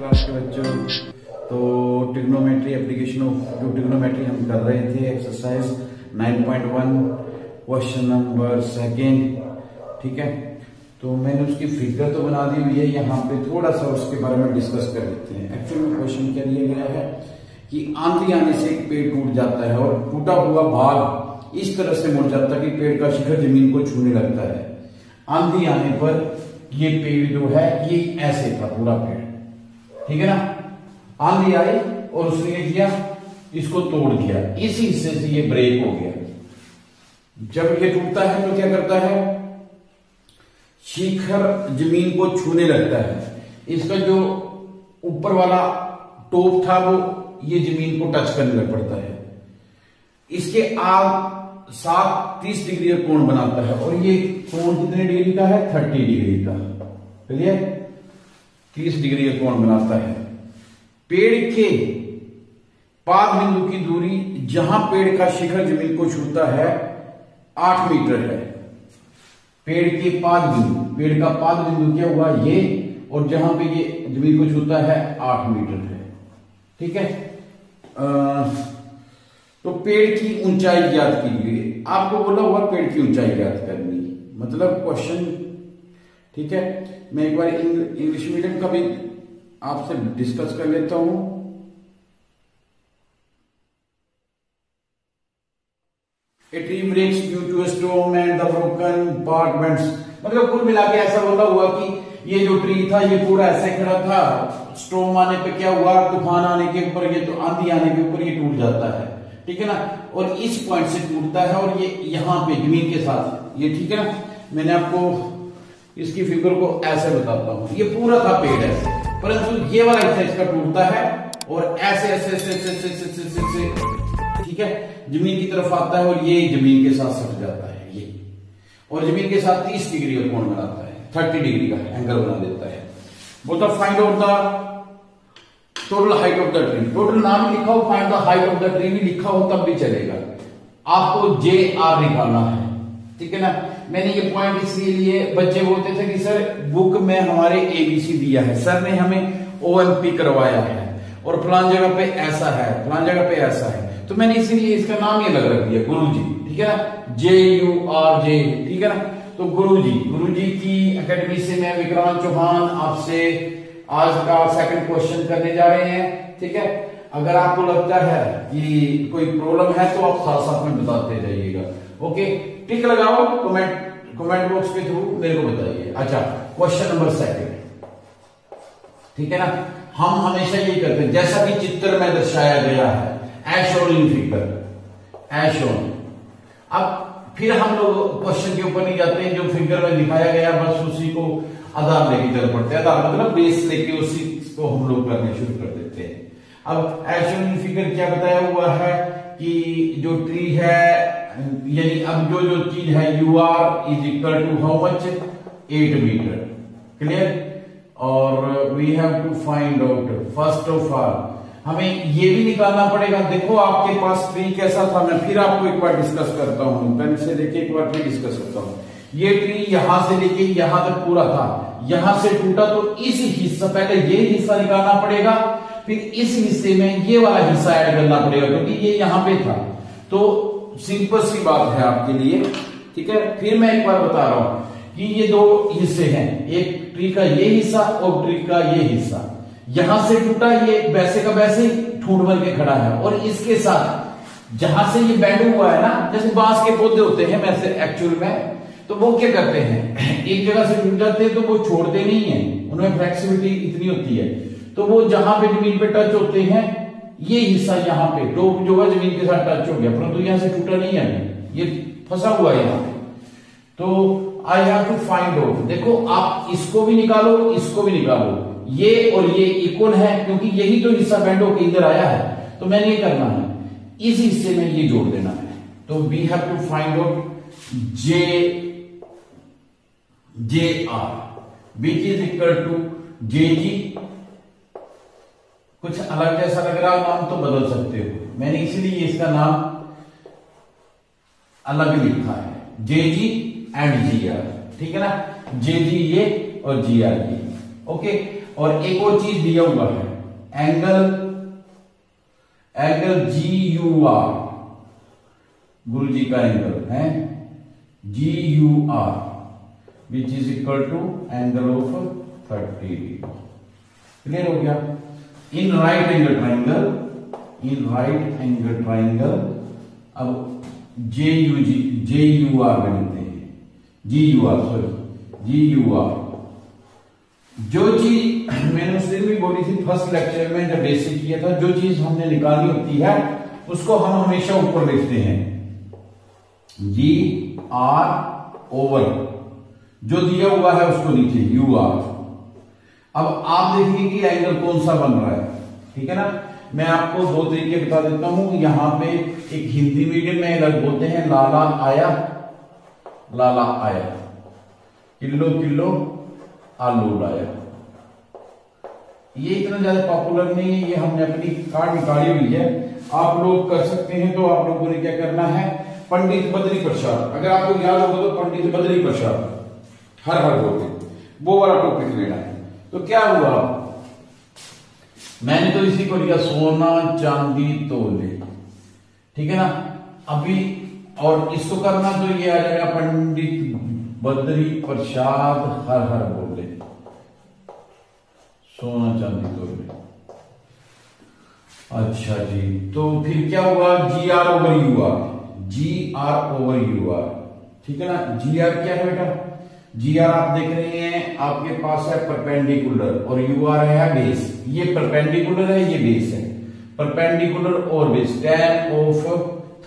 Class के बच्चों, तो ट्रिग्नोमेट्री एप्लीकेशन ऑफ जो ट्रिग्नोमेट्री हम कर रहे थे एक्सरसाइज 9.1 क्वेश्चन नंबर सेकेंड। ठीक है, तो मैंने उसकी फिगर तो बना दी हुई है, यहाँ पे थोड़ा सा उसके बारे में डिस्कस कर लेते हैं। एक्चुअली में क्वेश्चन क्या दिया गया है कि आंधी आने से एक पेड़ टूट जाता है और टूटा हुआ भाग इस तरह से मुड़ जाता है कि पेड़ का शिखर जमीन को छूने लगता है। आंधी आने पर ये पेड़ जो है ये ऐसे था पूरा पेड़, ठीक है ना। आंधी आई और उसने क्या किया, इसको तोड़ दिया, इसी हिस्से से ये ब्रेक हो गया। जब ये टूटता है तो क्या करता है, शिखर जमीन को छूने लगता है। इसका जो ऊपर वाला टॉप था वो ये जमीन को टच करने लग पड़ता है। इसके आग 30 डिग्री का कोण बनाता है और ये कोण कितने डिग्री का है, 30 डिग्री का। चलिए 30 डिग्री का कोण बनाता है। पेड़ के पाद बिंदु की दूरी जहां पेड़ का शिखर जमीन को छूता है 8 मीटर है। पेड़ के पाद बिंदु, पेड़ का पाद बिंदु क्या हुआ ये, और जहां पे ये जमीन को छूता है 8 मीटर है। ठीक है, तो पेड़ की ऊंचाई ज्ञात कीजिए। आपको बोला हुआ पेड़ की ऊंचाई ज्ञात करनी, मतलब क्वेश्चन। ठीक है, मैं एक बार इंग्लिश मीडियम का भी आपसे डिस्कस कर लेता हूं। A tree breaks due to a storm and the broken part bends। मतलब कुल मिला के ऐसा बोला हुआ कि ये जो ट्री था ये पूरा ऐसे खड़ा था, स्टॉर्म आने पे क्या हुआ, तूफान आने के ऊपर, ये तो आंधी आने के ऊपर ये टूट जाता है। ठीक है ना, और इस पॉइंट से टूटता है और ये यहां पे जमीन के साथ ये। ठीक है ना, मैंने आपको इसकी फिगर को ऐसे बताता हूं। ये पूरा था पेड़ ऐसे, परंतु ये वाला हिस्सा इसका टूटता है और ऐसे ऐसे ऐसे ऐसे ऐसे ऐसे ऐसे ऐसे ठीक है जमीन की तरफ आता है और ये जमीन के साथ सट जाता है ये, और जमीन के साथ 30 डिग्री का कोण बनाता है, 30 डिग्री का एंगल बना देता है। बोलता find out the total height of the tree. Total नाम लिखा हो, find the height of the tree भी लिखा हो तब भी चलेगा। आपको JR निकालना है। ठीक है ना, मैंने ये पॉइंट इसलिए लिए, बच्चे बोलते थे कि सर बुक में हमारे ABC दिया है, सर ने हमें OMP करवाया है और फलान जगह पे ऐसा है, फलान जगह पे ऐसा है, तो मैंने इसीलिए इसका नाम ये लग रख दिया गुरुजी। ठीक है ना, JURJ। ठीक है ना, तो गुरुजी की एकेडमी से मैं विक्रांत चौहान आपसे आज का सेकंड क्वेश्चन करने जा रहे हैं। ठीक है, अगर आपको लगता है कि कोई प्रॉब्लम है तो आप साथ साथ में बताते जाइएगा। ओके, टिक लगाओ, कमेंट बॉक्स के थ्रू मेरे को बताइए। अच्छा, क्वेश्चन नंबर सेकंड। ठीक है ना, हम हमेशा यही करते हैं जैसा कि चित्र में दर्शाया गया है, as shown in figure, as shown. अब फिर हम लोग क्वेश्चन के ऊपर नहीं जाते हैं, जो फिगर में दिखाया गया बस उसी को आधार लेके चल पड़ते हैं। आधार मतलब बेस लेके उसी को हम लोग करने शुरू कर देते हैं। अब एज शोन इन फिगर क्या बताया हुआ है कि जो ट्री है, यानी अब जो चीज है UR is equal to how much, 8 metre. Clear, और we have to find out first of all हमें ये भी निकालना पड़ेगा। देखो आपके पास ट्री कैसा था, मैं फिर आपको एक बार डिस्कस करता हूं, पेन से लेके एक बार फिर डिस्कस करता हूं। ये ट्री यहां से लेके यहां तक पूरा था, यहां से टूटा तो इस हिस्सा, पहले ये हिस्सा निकालना पड़ेगा, फिर इस हिस्से में ये वाला हिस्सा ऐड करना पड़ेगा क्योंकि ये यहां पे था। तो सिंपल सी बात है आपके लिए। ठीक है, फिर मैं एक बार बता रहा हूं कि ये दो हिस्से हैं, एक ट्री का ये हिस्सा और ट्री का ये हिस्सा। यहां से टूटा, ये वैसे का वैसे ही ठूंठ बन के खड़ा है, और इसके साथ जहां से ये बैंड हुआ है ना, जैसे बांस के पौधे होते हैं वैसे एक्चुअल में, तो वो क्या करते हैं, एक जगह से टूट जाते हैं तो वो छोड़ते नहीं है, उनमें फ्लेक्सिबिलिटी इतनी होती है, तो वो जहां पे जमीन पे टच होते हैं, ये हिस्सा यहाँ पे टॉप जो है जमीन के साथ टच हो गया, परंतु यहां से टूटा नहीं है, ये फंसा हुआ है यहाँ पे। तो I have to find out. देखो आप इसको भी निकालो, इसको भी निकालो, ये और ये इक्वल है क्योंकि यही तो हिस्सा बैंड होकर इधर आया है, तो मैंने ये करना है, इस हिस्से में ये जोड़ देना है। तो we have to find out JR which is equal to JG। कुछ अलग जैसा लग रहा, नाम तो बदल सकते हो, मैंने इसीलिए इसका नाम अलग लिखा है, JG एंड GR। ठीक है ना, JG ये और GR ये। ओके, और एक और चीज दिया हुआ है, एंगल जी यू आर, गुरु जी का एंगल है G U R, which is equal to angle of 30 degree. Clear हो गया? इन राइट एंगल ट्राइंगल, अब जे यू आर बनते हैं, जी यू आर। जो चीज मैंने उस दिन भी बोली थी फर्स्ट लेक्चर में जब बेसिक किया था, जो चीज हमने निकालनी होती है उसको हम हमेशा ऊपर लिखते हैं, जी आर ओवर, जो दिया हुआ है उसको नीचे यू आर। अब आप देखिए कि एंगल कौन सा बन रहा है, ठीक है ना। मैं आपको दो तरीके बता देता हूं। यहां पे एक हिंदी मीडियम में अलग बोलते हैं लाला आया, किलो आलू लाया। ये इतना ज्यादा पॉपुलर नहीं है, ये हमने अपनी कार्ड निकाली हुई है, आप लोग कर सकते हैं। तो आप लोगों ने क्या करना है, पंडित बद्री प्रसाद, अगर आपको याद होगा तो पंडित बद्री प्रसाद हर बोलते, वो वाला टॉपिक लेना है। तो क्या हुआ, मैंने तो इसी को लिया सोना चांदी तोले, ठीक है ना। अभी और इसको करना तो ये आ जाएगा पंडित बद्री प्रसाद हर बोले, सोना चांदी तोले। अच्छा जी, तो फिर क्या हुआ, जी आर ओवर यू आर, ठीक है ना। जी आर क्या है बेटा, जी आर आप देख रहे हैं आपके पास है परपेंडिकुलर और यू आर है बेस। ये परपेंडिकुलर है, ये बेस है, परपेंडिकुलर और बेस, tan ऑफ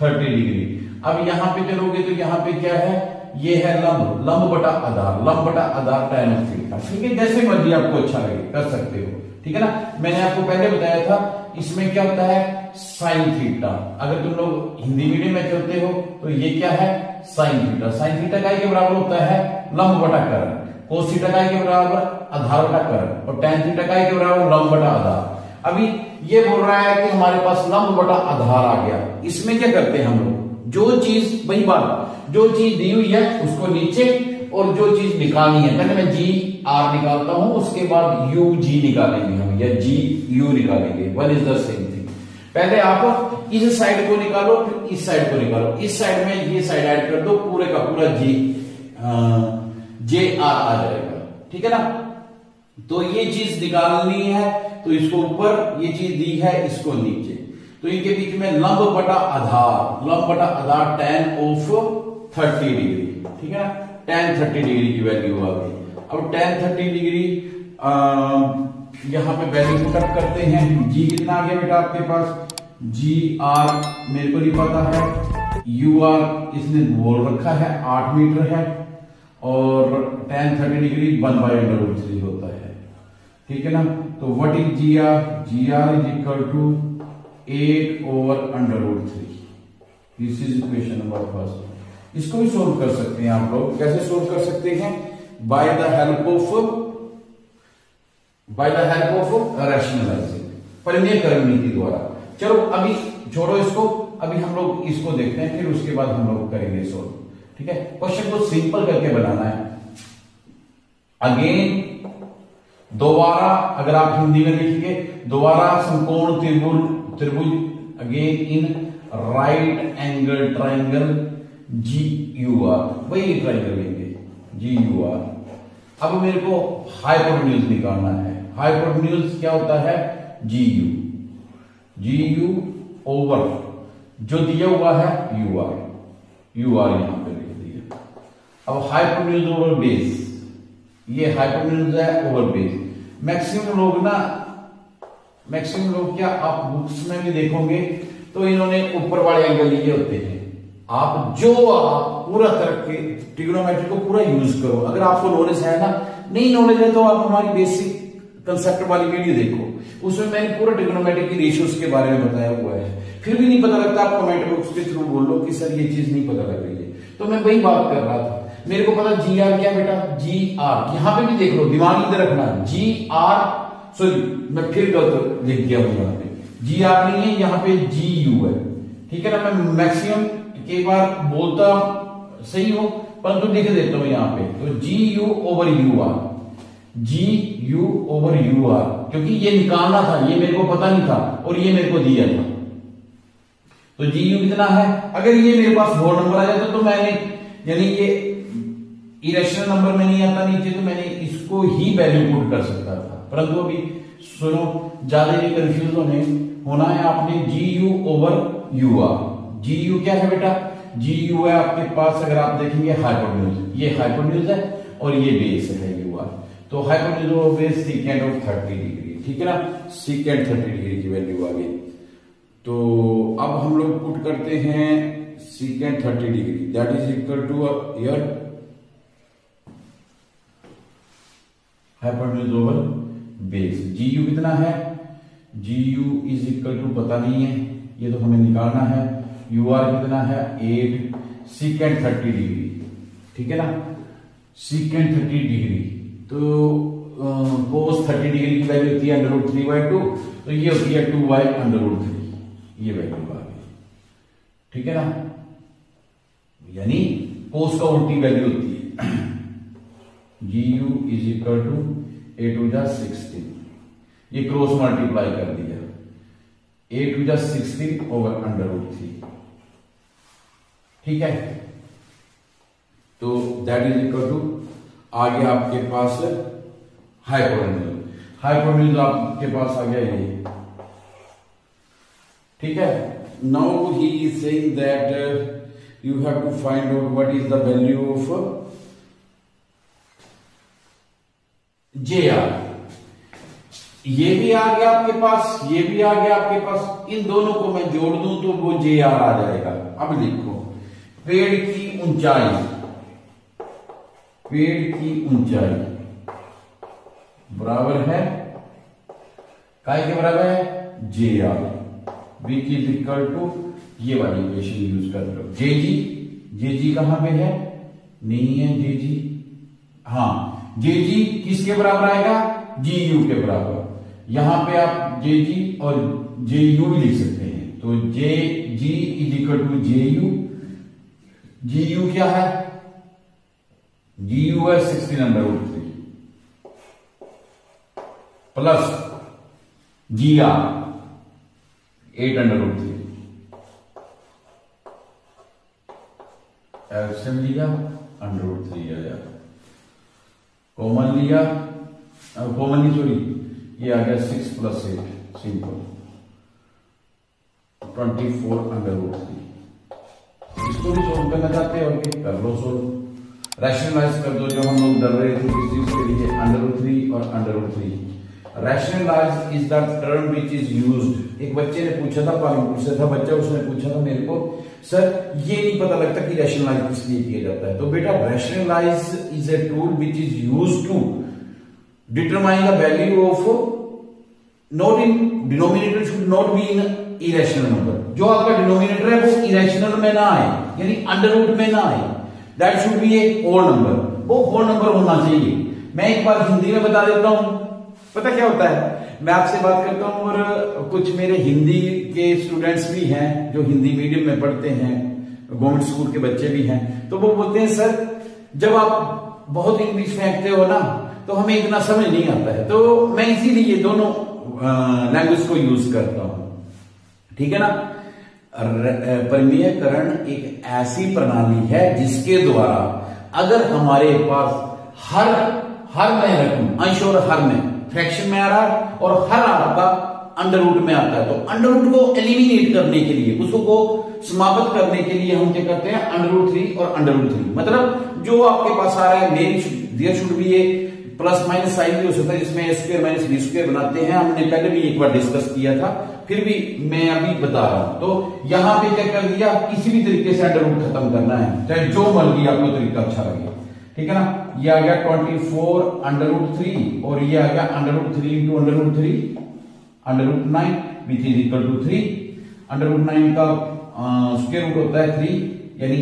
30 डिग्री। अब यहां पे चलोगे तो यहां पे क्या है, ये है लंब बटा आधार tan ऑफ थीटा। ठीक है, जैसे मर्जी आपको अच्छा लगे कर सकते हो, ठीक है ना। मैंने आपको पहले बताया था इसमें क्या होता है, साइन थीटा। अगर तुम लोग हिंदी मीडियम में चलते हो तो ये क्या है, साइन थीटा। साइन थीटा का के बराबर होता है लंब बटा करण, कोस थीटा का के बराबर आधार बटा करण, और tan थीटा का के बराबर लंब बटा आधार। अभी ये बोल रहा है कि हमारे पास लंब बटा आधार आ गया। इसमें क्या करते हैं हम लोग, जो चीज वही बात, जो चीज दी हुई है उसको नीचे, और जो चीज निकालनी है, पहले मैं जी आर निकालता हूं, उसके बाद यू जी निकालेंगे हम, या जी यू निकालेंगे, one is the same thing. पहले आप इस साइड को निकालो, फिर इस साइड को निकालो, इस साइड में ये साइड ऐड कर दो, पूरे का पूरा जे आर आ जाएगा, ठीक है ना। तो ये चीज निकालनी है तो इसको ऊपर, ये चीज दी है इसको नीचे, तो इनके बीच में लंब बटा आधार tan ऑफ 30 डिग्री, ठीक है ना। tan 30 डिग्री की वैल्यू आ गई। अब tan 30 डिग्री यहां पे वैल्यू पुटअप करते हैं। जी कितना आ गया बेटा आपके पास, जी आर मेरे को नहीं पता है, यू आर इसने बोल रखा है 8 मीटर है, और tan 30 डिग्री 1/√3 होता है, ठीक है ना। तो what is G R, G R is equal to 8/√3। This is equation number first. इसको भी सोल्व कर सकते हैं आप लोग। कैसे सोल्व कर सकते हैं, by the help of rationalising, परिमेयकरण नीति द्वारा। चलो अभी छोड़ो इसको, अभी हम लोग इसको देखते हैं, फिर उसके बाद हम लोग करेंगे सोल्व, ठीक है। क्वेश्चन को सिंपल करके बनाना है। अगेन दोबारा, अगर आप हिंदी में लिखेंगे, दोबारा समकोण त्रिभुज again in right angle triangle G U R, वही ट्राइंगल लेंगे जी यू आर। अब मेरे को हाइपोटेन्यूज निकालना है। हाइपोटेन्यूज क्या होता है, जी यू ओवर जो दिया हुआ है यू आर यहां पे लिख दिया। अब हाइपोटेन्यूज ओवर बेस, ये हाइपोटेन्यूज है ओवर बेस। मैक्सिमम लोग क्या आप बुक्स में भी देखोगे तो इन्होंने ऊपर वाले एंगल लिए होते हैं। आप पूरा तरह के ट्रिग्नोमेट्री को पूरा यूज करो। अगर आपको नॉलेज है ना, नहीं नॉलेज है तो आप हमारी बेसिक कंसेप्ट वाली वीडियो देखो, उसमें मैंने पूरा ट्रिग्नोमेट्री की रेशियोज के बारे में बताया हुआ है। फिर भी नहीं पता लगता, आप कमेंट बॉक्स के थ्रू बोल लो कि सर ये चीज नहीं पता लग रही है, तो मैं वही बात कर रहा था। मेरे को पता जी आर क्या बेटा, जी आर यहां पे भी देख लो, दिमाग इधर रखना, जी आर, सॉरी मैं फिर गलत लिख दिया हूं, यहां पे जी आर नहीं है, यहां पे जी यू है, ठीक है ना। मैं मैक्सिमम कई बार बोलता सही हूं परंतु लिख देता हूं यहां पे, तो G U over U R, G U over U R, क्योंकि ये निकालना था, ये मेरे को पता नहीं था और ये मेरे को दिया था। तो जी यू कितना है, अगर ये मेरे पास होल नंबर आ जाता तो मैंने, यानी ये इरेशनल नंबर में नहीं आता नीचे, तो मैंने इसको ही वैल्यू पुट कर सकता था। परंतु अभी सुनो, ज्यादा नहीं कंफ्यूज होना है आपने। G U over U R, G U क्या है बेटा, जी यू है आपके पास, अगर आप देखेंगे हाइपोटेन्यूज, ये हाइपोटेन्यूज है और ये बेस है यू आर। तो हाइपोटेन्यूज और बेस सीकेंट ऑफ 30 डिग्री, ठीक है ना, सीकेंट 30 डिग्री की वैल्यू आ गई। तो अब हम लोग पुट करते हैं secant 30 degree, that is equal to ear hypotenuse over base. G U कितना है, G U is equal to पता नहीं है, ये तो हमें निकालना है। यू आर कितना है 8 सीकेंट 30 डिग्री, ठीक है ना, सीकेंट 30 डिग्री। तो कोस 30 डिग्री की वैल्यू होती है √3/2, तो ये होती है 2/√3, ये वैल्यू आ गई, ठीक है ना, यानी कोस का उल्टी वैल्यू होती है। G U is equal to 8 × 16, ये क्रॉस मल्टीप्लाई कर दिया, 8 × 16 ओवर √3, ठीक है। तो दैट इज इक्वल टू आ गया आपके पास हाइपोटेन्यूज, हाइपोटेन्यूज आपके पास आ गया ये, ठीक है। Now he is saying that you have to find out what is the value of J R. ये भी आ गया आपके पास, ये भी आ गया आपके पास, इन दोनों को मैं जोड़ दूं तो वो जे आर आ जाएगा। अब देखो, पेड़ की ऊंचाई, पेड़ की ऊंचाई बराबर है, काय के बराबर है, J R, which is equal to, ये वाली इक्वेशन यूज कर लो, जे जी, जे जी कहां पे है, नहीं है जे जी, हाँ जे जी किसके बराबर आएगा, जी यू के बराबर। यहां पे आप जे जी और जे यू भी लिख सकते हैं, तो J G is equal to J U, G U क्या है, जी यू है 16√3 प्लस जी आर 8√3, एल्सियम लिया √3 आया, कॉमन लिया, कॉमन नहीं सॉरी, ये आ गया 6 + 8 सिंपल 24√3। इसको भी सोल्व करना चाहते हो कि कर लो सोल्व, रैशनलाइज कर दो, जो हम लोग डर रहे थे किस चीज के लिए, √3 और √3। Rationalise is the term which is used. एक बच्चे ने पूछा था, पालनपुर से था बच्चा, उसने पूछा था मेरे को, सर ये नहीं पता लगता कि रैशनलाइज किस लिए किया जाता है। तो बेटा rationalise is a tool which is used to determine the value of, not in denominator should not be in irrational number, जो आपका डिनोमिनेटर है वो इरेशनल में ना आए, यानी अंडर में ना आए, that should be a whole number, वो होल नंबर होना चाहिए। मैं एक बार हिंदी में बता देता हूं, पता क्या होता है, मैं आपसे बात करता हूं और कुछ मेरे हिंदी के स्टूडेंट्स भी हैं जो हिंदी मीडियम में पढ़ते हैं, गवर्नमेंट स्कूल के बच्चे भी हैं, तो वो बोलते हैं सर जब आप बहुत इंग्लिश फेंकते हो ना तो हमें इतना समझ नहीं आता है, तो मैं इसीलिए दोनों लैंग्वेज को यूज करता हूं, ठीक है ना। परिमेयकरण एक ऐसी प्रणाली है जिसके द्वारा अगर हमारे पास हर में रकम, अंश और हर में, फ्रैक्शन में आ रहा है और हर आपका अंडर रूट में आता है, तो अंडर रूट को एलिमिनेट करने के लिए, उसको समाप्त करने के लिए हम क्या करते हैं, √3 और √3, मतलब जो आपके पास आ रहा है, there should be a plus minus sign भी हो सकता है जिसमें a² - b² बनाते हैं, हमने पहले भी एक बार डिस्कस किया था, फिर भी मैं अभी बता रहा हूं। तो यहां पे क्या कर दिया, किसी भी तरीके से अंडर रूट खत्म करना है, चाहे जो मर्जी आपको तरीका अच्छा लगे, ठीक है ना। ये आ गया 24√3 और ये आ गया √3 × √3 √9 विच इज इक्वल टू 3। √9 का स्क्वायर रूट होता है 3, यानी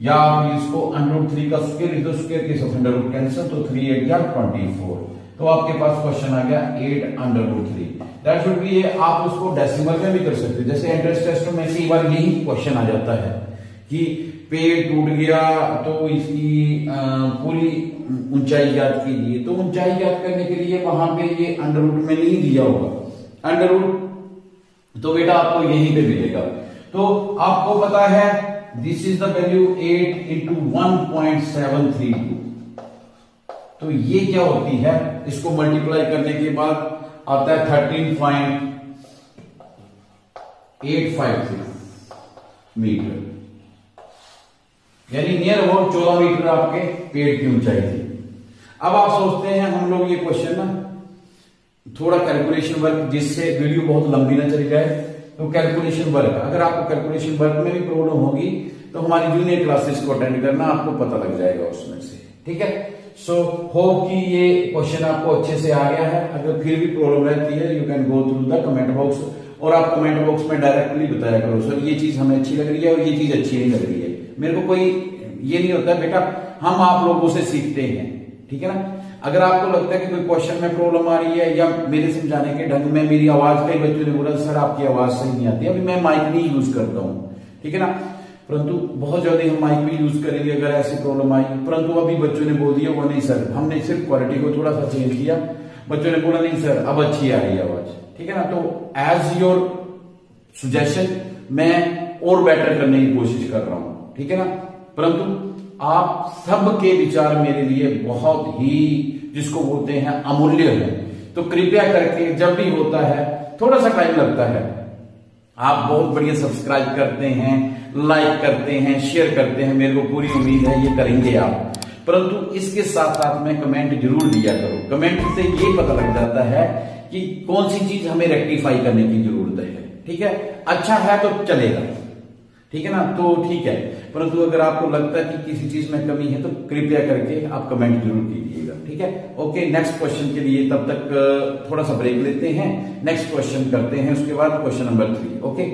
या आप इसको √3 का स्क्वायर लिख दो, स्क्वायर के साथ अंडर रूट कैंसिल, तो 3 × 8 = 24। तो आपके पास क्वेश्चन आ गया 8√3, दैट शुड बी। आप उसको डेसिमल में भी कर सकते हैं, जैसे एंट्रेंस टेस्ट में कई बार यही क्वेश्चन आ जाता है कि पेड़ टूट गया तो इसकी पूरी ऊंचाई ज्ञात कीजिए। तो ऊंचाई ज्ञात करने के लिए वहां पे ये अंडर रूट में नहीं दिया होगा, अंडर रूट तो बेटा आपको यहीं पे मिलेगा। तो आपको पता है this is the value 8 into 1.732। तो ये क्या होती है, इसको मल्टीप्लाई करने के बाद आता है 13.853 मीटर, यानी नियर अबाउट 14 मीटर आपके पेड़ की ऊंचाई थी। अब आप सोचते हैं हम लोग ये क्वेश्चन ना थोड़ा कैलकुलेशन वर्क, जिससे वीडियो बहुत लंबी ना चली जाए, तो कैलकुलेशन वर्क, अगर आपको कैलकुलेशन वर्क में भी प्रॉब्लम होगी तो हमारी जूनियर क्लासेस को अटेंड करना, आपको पता लग जाएगा उसमें से, ठीक है। सो होप कि ये क्वेश्चन आपको अच्छे से आ गया है। अगर फिर भी प्रॉब्लम रहती है you can go through the comment box, और आप कमेंट बॉक्स में डायरेक्टली बताया करो सर ये चीज हमें अच्छी लग रही है और ये चीज अच्छी नहीं लग रही है। मेरे को कोई ये नहीं होता बेटा, हम आप लोगों से सीखते हैं, ठीक है ना। अगर आपको लगता है कि कोई क्वेश्चन में प्रॉब्लम आ रही है या मेरे समझाने के ढंग में मेरी आवाज, कई बच्चों ने बोला सर आपकी आवाज सही नहीं आती, अभी मैं माइक नहीं यूज करता हूं, ठीक है ना, परंतु बहुत जल्दी हम माइक भी यूज करेंगे अगर ऐसी प्रॉब्लम आई। परंतु अभी बच्चों ने बोल दिया वो नहीं सर, हमने सिर्फ क्वालिटी को थोड़ा सा चेंज किया, बच्चों ने बोला नहीं सर अब अच्छी आ रही है आवाज, ठीक है ना। तो एज योर सजेशन मैं और बेटर करने की कोशिश कर रहा हूं, ठीक है ना। परंतु आप सबके विचार मेरे लिए बहुत ही, जिसको बोलते हैं अमूल्य है, तो कृपया करके जब भी होता है, थोड़ा सा टाइम लगता है, आप बहुत बढ़िया सब्सक्राइब करते हैं, लाइक करते हैं, शेयर करते हैं, मेरे को पूरी उम्मीद है ये करेंगे आप, परंतु इसके साथ साथ में कमेंट जरूर दिया करो। कमेंट से ये पता लग जाता है कि कौन सी चीज हमें रेक्टिफाई करने की जरूरत है, ठीक है। अच्छा है तो चलेगा, ठीक है ना, तो ठीक है, परंतु अगर आपको लगता है कि किसी चीज में कमी है तो कृपया करके आप कमेंट जरूर कीजिएगा, ठीक है। ओके, नेक्स्ट क्वेश्चन के लिए तब तक थोड़ा सा ब्रेक लेते हैं, नेक्स्ट क्वेश्चन करते हैं, उसके बाद क्वेश्चन नंबर 3। ओके।